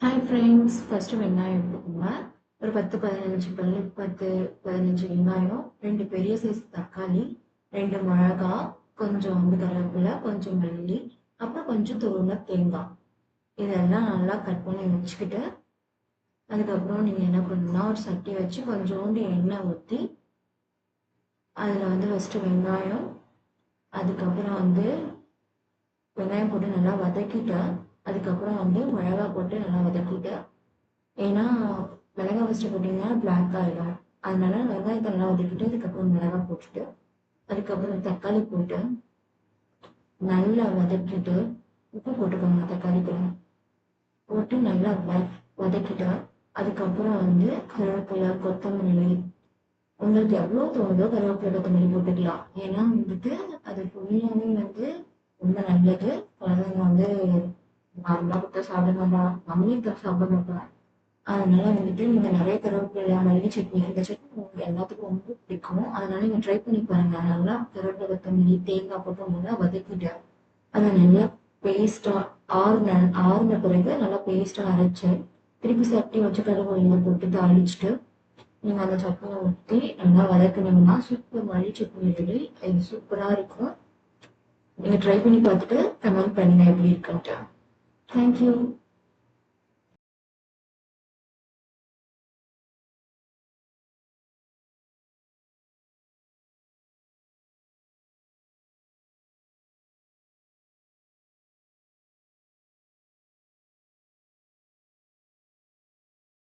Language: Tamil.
ஹாய் ஃப்ரெண்ட்ஸ், ஃபஸ்ட்டு வெங்காயம் எடுத்துக்கோங்க. ஒரு 10, 15 பல்லு 10, 15 வெங்காயம், 2 பெரிய சைஸ் தக்காளி, 2 மிளகா, கொஞ்சம் கருவேப்பிலை, கொஞ்சம் மல்லி, அப்புறம் கொஞ்சம் துருவின தேங்காய். இதெல்லாம் நல்லா கட் பண்ணி வச்சுக்கிட்டு, அதுக்கப்புறம் நீங்கள் என்ன பண்ணணும்னா, ஒரு சட்டி வச்சு கொஞ்சோண்டு எண்ணெய் ஊற்றி, அதில் ஃபஸ்ட்டு வெங்காயம், அதுக்கப்புறம் வெங்காயம் போட்டு நல்லா வதக்கிட்டேன். அதுக்கப்புறம் மிளகா போட்டு நல்லா வதக்கிட்டேன். ஏன்னா மிளகா ஃபஸ்ட்டு போட்டிங்கன்னா பிளாக் ஆகிடும். அதனால வெங்காயத்தை நல்லா வதக்கிட்டு அதுக்கப்புறம் மிளகா போட்டுட்டு அதுக்கப்புறம் தக்காளி போட்டு நல்லா வதக்கிட்டு உப்பு போட்டுக்கோங்க. தக்காளிக்குள்ள போட்டு நல்லா வதக்கிட்டு அதுக்கப்புறம் கருவேப்பிலை, கொத்தமல்லி, உங்களுக்கு எவ்வளோ தோணுதோ கருவேப்பிலை, கொத்தமல்லி போட்டுக்கலாம். ஏன்னா அது புளியாவே ரொம்ப நல்லது. குழந்தைங்க நார்மலாக கொடுத்தா சாப்பிட மாட்டான், மம்மி சாப்பிட மாட்டான். அதனால நீங்க நிறைய கருவேப்பிலை, மல்லி சட்னி, இந்த சட்னி உங்களுக்கு எல்லாத்துக்கும் ரொம்ப பிடிக்கும். அதனால நீங்க ட்ரை பண்ணி பாருங்க. நல்லா கருவேப்பிலை, கொத்தமல்லி, தேங்காய் போட்டு நல்லா வதக்கிட்டு அதை நல்லா பேஸ்டா ஆறுன பிறகு நல்லா பேஸ்டா அரைச்சு திருப்பி சட்னி வச்சு கருவேப்பிலை போட்டு தாளிச்சுட்டு நீங்க அந்த சட்னியை ஊற்றி நல்லா வதக்குனீங்கன்னா சூப்பர் மல்லி சட்னி ரெடி. இது சூப்பரா இருக்கும். நீங்க ட்ரை பண்ணி பார்த்துட்டு கமெண்ட் பண்ணுங்க எப்படி இருக்குன்ட்டு. தேங்க்யூ.